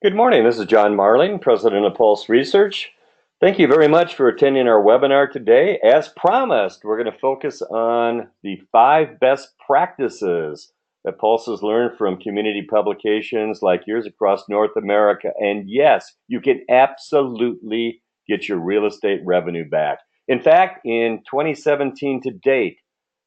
Good morning. This is John Marling, President of Pulse Research. Thank you very much for attending our webinar today. As promised, we're going to focus on the 5 best practices that Pulse has learned from community publications like yours across North America. And yes, you can absolutely get your real estate revenue back. In fact, in 2017 to date,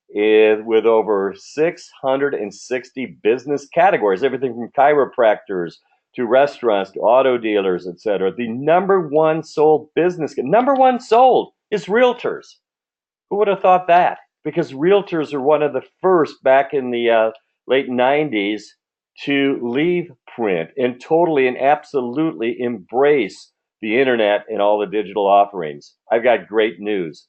with over 660 business categories, everything from chiropractors to restaurants to auto dealers, etc. The number one sold business, number one sold is realtors. Who would have thought that? Because realtors are one of the first back in the late 90s to leave print and totally and absolutely embrace the internet and all the digital offerings. I've got great news.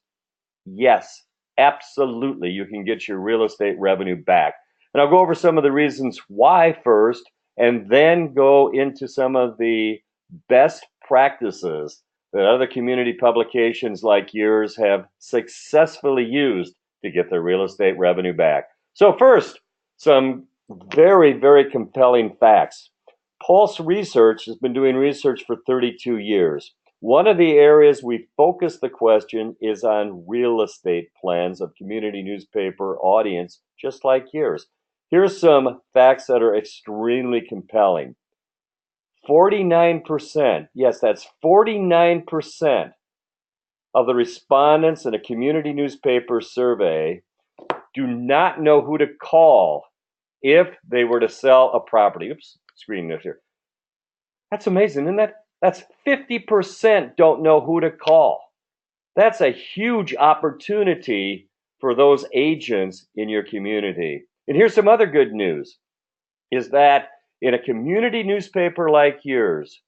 Yes, absolutely. You can get your real estate revenue back. And I'll go over some of the reasons why first, and then go into some of the best practices that other community publications like yours have successfully used to get their real estate revenue back. So, first, some very, very compelling facts. Pulse Research has been doing research for 32 years. One of the areas we focus the question is on real estate plans of community newspaper audience, just like yours. Here's some facts that are extremely compelling. 49%, yes, that's 49% of the respondents in a community newspaper survey do not know who to call if they were to sell a property. Oops, screen this here. That's amazing, isn't that? That's 50% don't know who to call. That's a huge opportunity for those agents in your community. And here's some other good news, is that in a community newspaper like yours,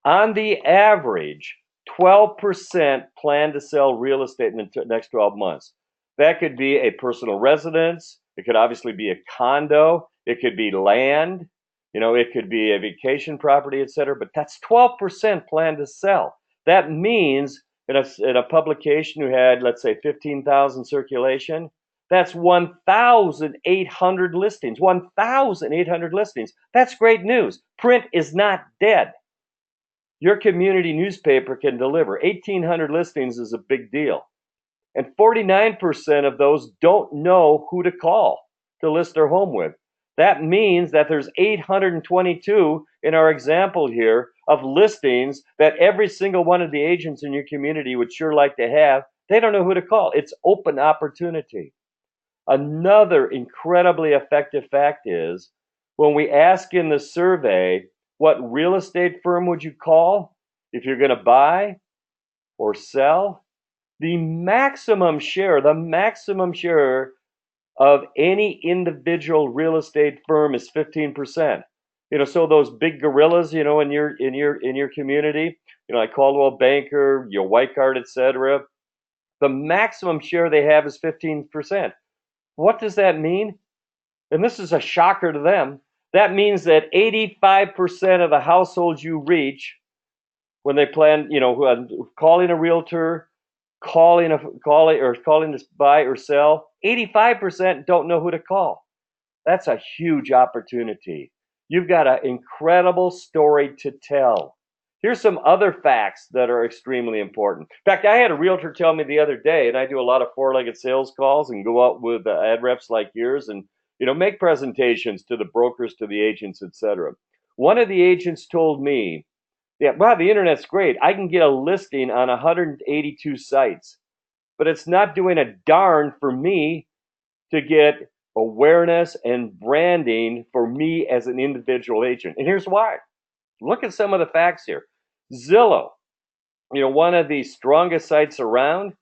on the average, 12% plan to sell real estate in the next 12 months. That could be a personal residence. It could obviously be a condo. It could be land. It could be a vacation property, et cetera. But that's 12% plan to sell. That means in a publication who had, let's say, 15,000 circulation, that's 1,800 listings. 1,800 listings. That's great news. Print is not dead. Your community newspaper can deliver. 1,800 listings is a big deal. And 49% of those don't know who to call to list their home with. That means that there's 822 in our example here of listings that every single one of the agents in your community would sure like to have. They don't know who to call. It's open opportunity. Another incredibly effective fact is when we ask in the survey, what real estate firm would you call if you're going to buy or sell? The maximum share of any individual real estate firm is 15%. So those big gorillas, in your community, like Coldwell Banker, your White Card, etc. The maximum share they have is 15%. What does that mean? And this is a shocker to them. That means that 85% of the households you reach when they plan, calling a realtor, calling to buy or sell, 85% don't know who to call. That's a huge opportunity. You've got an incredible story to tell. Here's some other facts that are extremely important. In fact, I had a realtor tell me the other day, and I do a lot of four-legged sales calls and go out with ad reps like yours and make presentations to the brokers, to the agents, etc. One of the agents told me, yeah, wow, the internet's great. I can get a listing on 182 sites, but it's not doing a darn for me to get awareness and branding for me as an individual agent. And here's why. Look at some of the facts here. Zillow, one of the strongest sites around,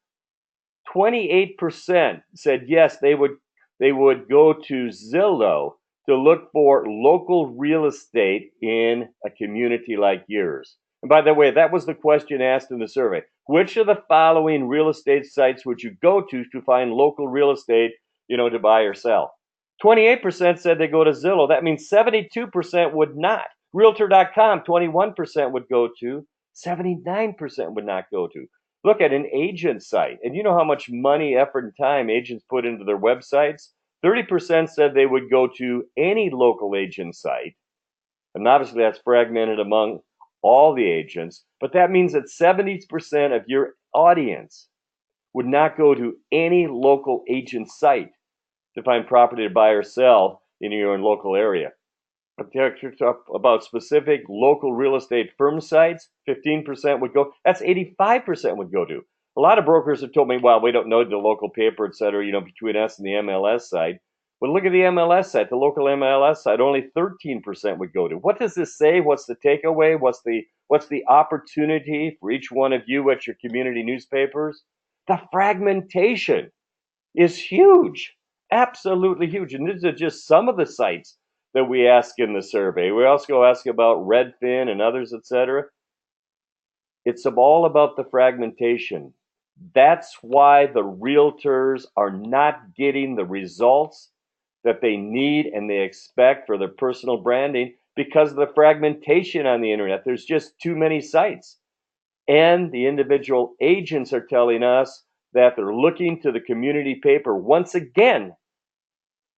28% said yes, they would go to Zillow to look for local real estate in a community like yours. And by the way, that was the question asked in the survey. Which of the following real estate sites would you go to find local real estate, to buy or sell? 28% said they go to Zillow. That means 72% would not. Realtor.com, 21% would go to, 79% would not go to. Look at an agent site, and you know how much money, effort, and time agents put into their websites? 30% said they would go to any local agent site. And obviously that's fragmented among all the agents, but that means that 70% of your audience would not go to any local agent site to find property to buy or sell in your local area. About specific local real estate firm sites, 15% would go. That's 85% would go to. A lot of brokers have told me, well, we don't know the local paper, et cetera, between us and the MLS site. But look at the MLS site, the local MLS site, only 13% would go to. What does this say? What's the takeaway? What's the opportunity for each one of you at your community newspapers? The fragmentation is huge, absolutely huge. And these are just some of the sites that we ask in the survey. We also ask about Redfin and others, etc. It's all about the fragmentation. That's why the realtors are not getting the results that they need and they expect for their personal branding because of the fragmentation on the internet. There's just too many sites. And the individual agents are telling us that they're looking to the community paper once again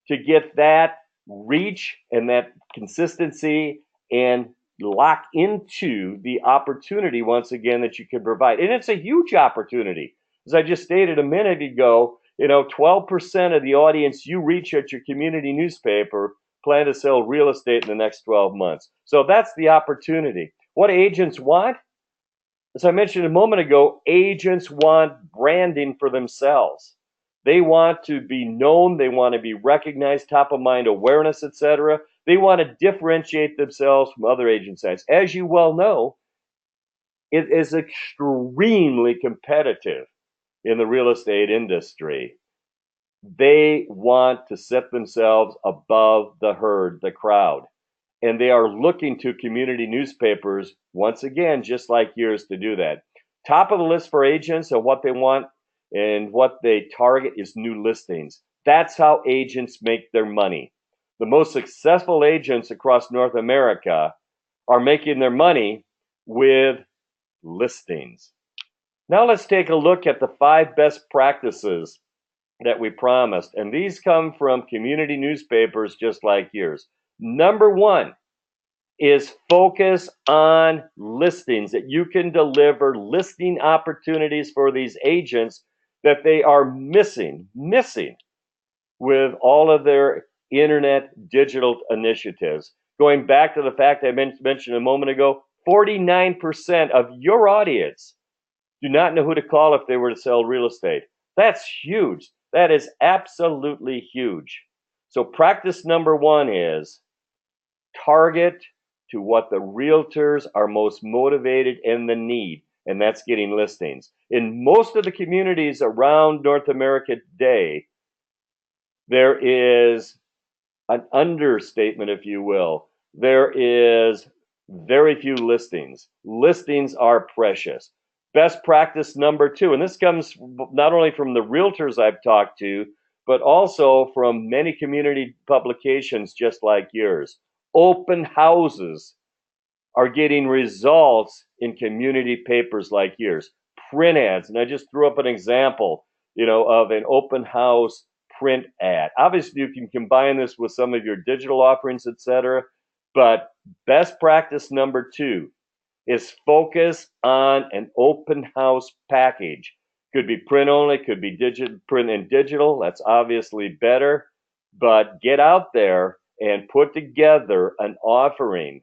to get that reach and that consistency and lock into the opportunity once again that you can provide. And it's a huge opportunity. As I just stated a minute ago, 12% of the audience you reach at your community newspaper plan to sell real estate in the next 12 months. So that's the opportunity. What agents want? As I mentioned a moment ago, agents want branding for themselves. They want to be known, they want to be recognized, top of mind awareness, etc. They want to differentiate themselves from other agent sites. As you well know, it is extremely competitive in the real estate industry. They want to set themselves above the herd, the crowd. And they are looking to community newspapers, once again, just like yours, to do that. Top of the list for agents and what they want and what they target is new listings. That's how agents make their money. The most successful agents across North America are making their money with listings. Now let's take a look at the 5 best practices that we promised. And these come from community newspapers just like yours. Number 1 is focus on listings, that you can deliver listing opportunities for these agents that they are missing with all of their internet digital initiatives. Going back to the fact I mentioned a moment ago, 49% of your audience do not know who to call if they were to sell real estate. That's huge. That is absolutely huge. So practice number 1 is target to what the realtors are most motivated in the need, and that's getting listings. In most of the communities around North America today, there is an understatement, if you will. There is very few listings. Listings are precious. Best practice number 2, and this comes not only from the realtors I've talked to, but also from many community publications just like yours. Open houses are getting results in community papers like yours. Print ads, and I just threw up an example, of an open house print ad. Obviously, you can combine this with some of your digital offerings, etc. But best practice number 2 is focus on an open house package. Could be print only, could be print and digital. That's obviously better. But get out there and put together an offering,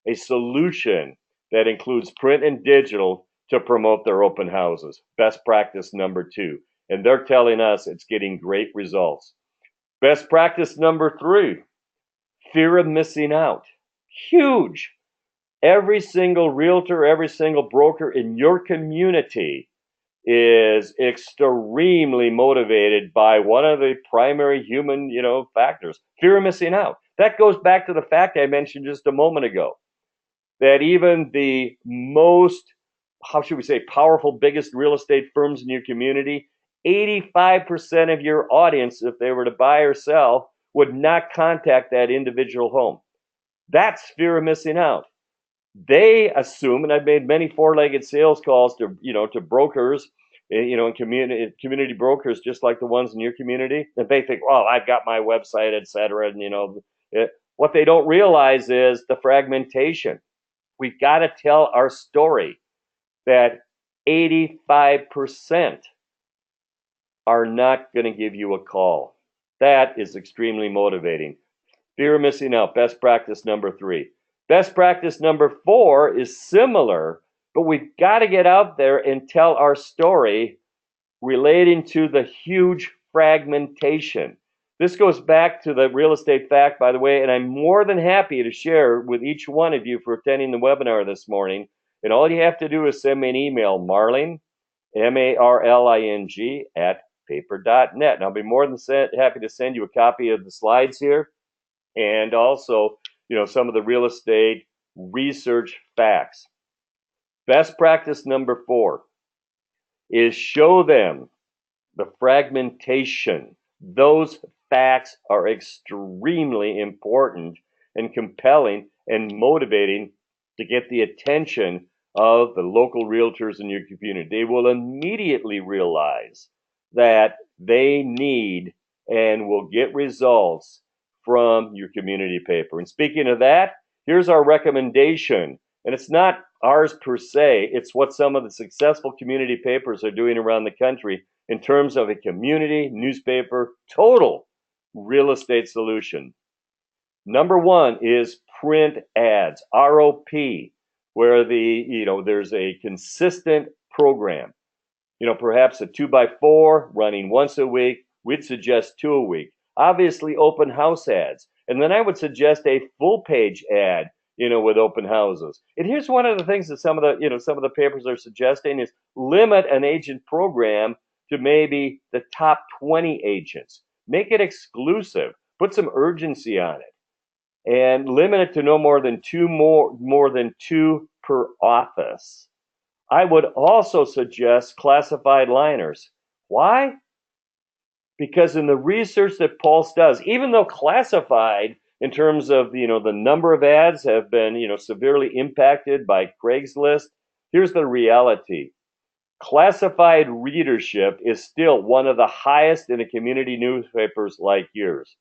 a solution that includes print and digital to promote their open houses. Best practice number 2. And they're telling us it's getting great results. Best practice number 3, fear of missing out. Huge. Every single realtor, every single broker in your community is extremely motivated by one of the primary human, factors, fear of missing out. That goes back to the fact I mentioned just a moment ago, that even the most, how should we say, powerful, biggest real estate firms in your community, 85% of your audience, if they were to buy or sell, would not contact that individual home. That's fear of missing out. They assume, and I've made many 4-legged sales calls to, to brokers, and community brokers, just like the ones in your community, that they think, well, I've got my website, et cetera, and What they don't realize is the fragmentation. We've got to tell our story that 85% are not going to give you a call. That is extremely motivating. Fear of missing out, best practice number 3. Best practice number 4 is similar, but we've got to get out there and tell our story relating to the huge fragmentation. This goes back to the real estate fact, by the way, and I'm more than happy to share with each one of you for attending the webinar this morning. And all you have to do is send me an email, Marling, M-A-R-L-I-N-G, at paper.net. And I'll be more than happy to send you a copy of the slides here and also, some of the real estate research facts. Best practice number 4 is show them the fragmentation. Those facts are extremely important and compelling and motivating to get the attention of the local realtors in your community. They will immediately realize that they need and will get results from your community paper. And speaking of that, here's our recommendation. And it's not ours per se, it's what some of the successful community papers are doing around the country in terms of a community newspaper total real estate solution. Number 1 is print ads, ROP, where there's a consistent program. Perhaps a 2x4 running once a week. We'd suggest 2 a week. Obviously, open house ads. And then I would suggest a full page ad, with open houses. And here's one of the things that some of the papers are suggesting is limit an agent program to maybe the top 20 agents. Make it exclusive. Put some urgency on it. And limit it to no more than two per office. I would also suggest classified liners. Why? Because in the research that Pulse does, even though classified in terms of the number of ads have been severely impacted by Craigslist, here's the reality. Classified readership is still one of the highest in the community newspapers like yours.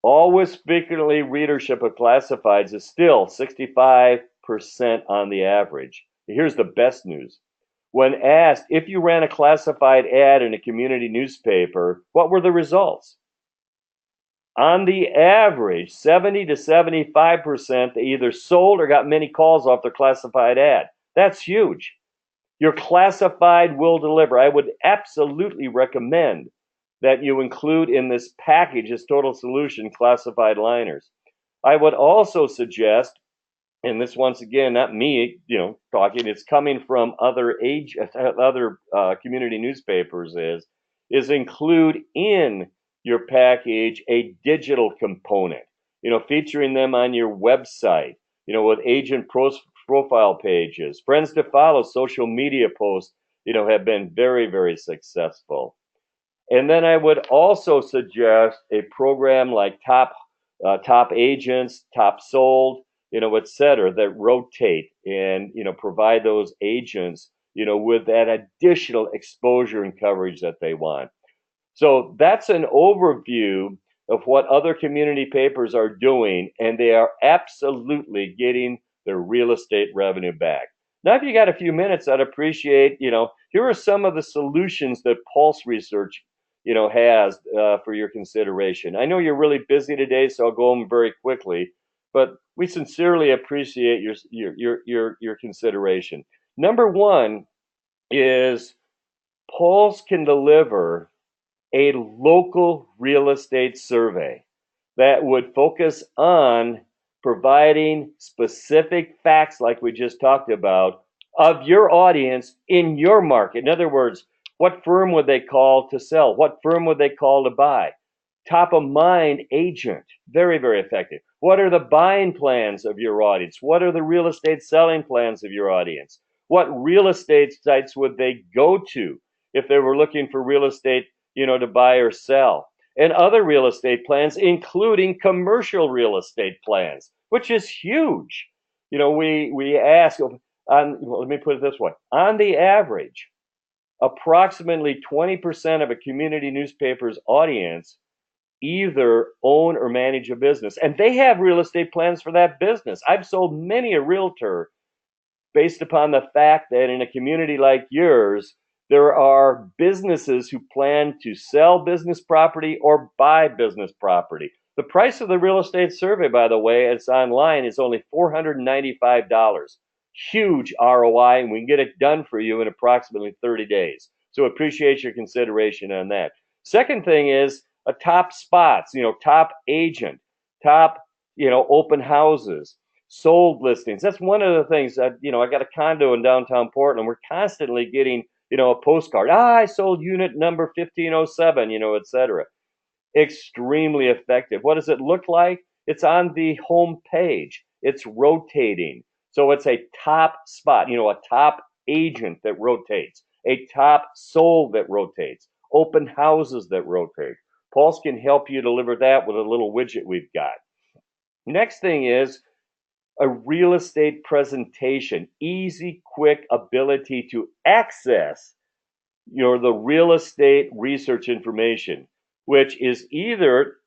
Always frequently readership of classifieds is still 65% on the average. Here's the best news. When asked if you ran a classified ad in a community newspaper, what were the results? On the average, 70 to 75%, they either sold or got many calls off their classified ad. That's huge. Your classified will deliver. I would absolutely recommend that you include in this package, this total solution, classified liners. I would also suggest, and this once again, not me, talking, it's coming from other community newspapers, is include in your package a digital component, featuring them on your website, with agent profile pages, friends to follow, social media posts, have been very, very successful. And then I would also suggest a program like Top Agents, Top Sold, et cetera, that rotate and, provide those agents, with that additional exposure and coverage that they want. So that's an overview of what other community papers are doing, and they are absolutely getting their real estate revenue back. Now, if you got a few minutes, I'd appreciate, here are some of the solutions that Pulse Research, has for your consideration. I know you're really busy today, so I'll go them very quickly, but we sincerely appreciate your consideration. Number 1 is Pulse can deliver a local real estate survey that would focus on providing specific facts, like we just talked about, of your audience in your market. In other words, what firm would they call to sell? What firm would they call to buy? Top of mind agent, very, very effective. What are the buying plans of your audience? What are the real estate selling plans of your audience? What real estate sites would they go to if they were looking for real estate, to buy or sell? And other real estate plans, including commercial real estate plans, which is huge. We ask, let me put it this way, on the average, approximately 20% of a community newspaper's audience either own or manage a business. And they have real estate plans for that business. I've sold many a realtor based upon the fact that in a community like yours, there are businesses who plan to sell business property or buy business property. The price of the real estate survey, by the way, it's online, is only $495. Huge ROI, and we can get it done for you in approximately 30 days. So appreciate your consideration on that. Second thing is a top spots, top agent, top, open houses, sold listings. That's one of the things that, I got a condo in downtown Portland. We're constantly getting, a postcard. I sold unit number 1507, et cetera. Extremely effective. What does it look like? It's on the home page. It's rotating. So it's a top spot, a top agent that rotates, a top sold that rotates, open houses that rotate. Pulse can help you deliver that with a little widget we've got. Next thing is a real estate presentation, easy, quick ability to access the real estate research information, which is either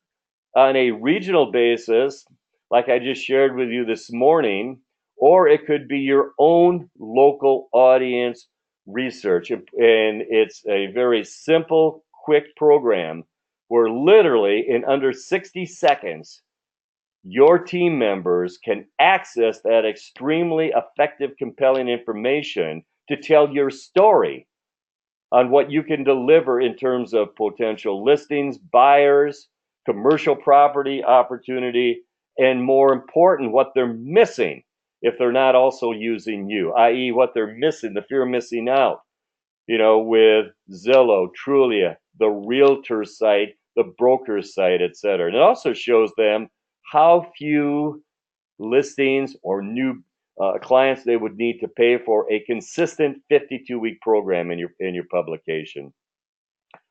on a regional basis, like I just shared with you this morning, or it could be your own local audience research. And it's a very simple, quick program where literally in under 60 seconds, your team members can access that extremely effective, compelling information to tell your story on what you can deliver in terms of potential listings, buyers, commercial property opportunity, and more important, what they're missing if they're not also using you, i.e., what they're missing, the fear of missing out, with Zillow, Trulia, the realtor site, the broker site, etc. And it also shows them how few listings or new clients they would need to pay for a consistent 52-week program in your publication.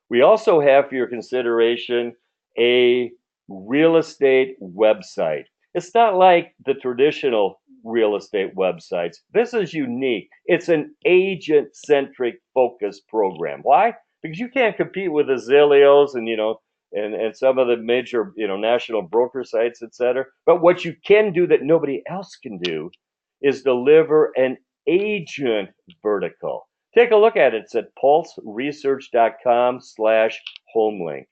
We also have for your consideration a real estate website. It's not like the traditional real estate websites. This is unique. It's an agent-centric focused program. Why? Because you can't compete with the Zillios and some of the major, national broker sites, et cetera. But what you can do that nobody else can do is deliver an agent vertical. Take a look at it. It's at pulseresearch.com/homelink.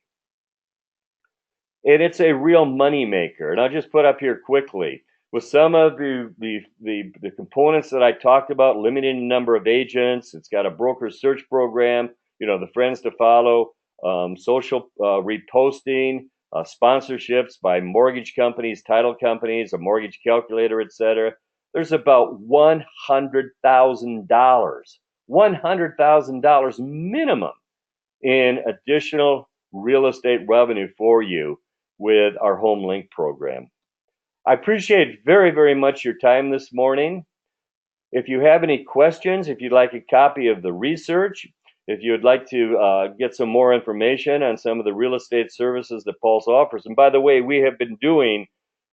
And it's a real money maker. And I'll just put up here quickly with some of the components that I talked about, limiting the number of agents. It's got a broker search program, the friends to follow, social reposting, sponsorships by mortgage companies, title companies, a mortgage calculator, etc. There's about $100,000 minimum in additional real estate revenue for you with our Home Link program. I appreciate very, very much your time this morning. If you have any questions, if you'd like a copy of the research, if you would like to get some more information on some of the real estate services that Pulse offers, and by the way, we have been doing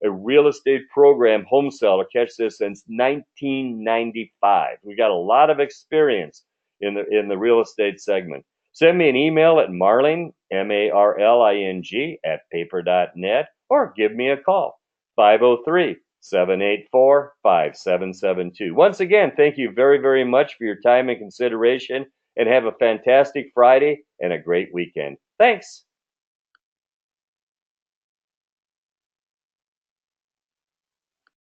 a real estate program, home seller, catch this, since 1995. We got a lot of experience in the real estate segment. Send me an email at marling, MARLING, @paper.net, or give me a call, 503-784-5772. Once again, thank you very, very much for your time and consideration, and have a fantastic Friday and a great weekend. Thanks.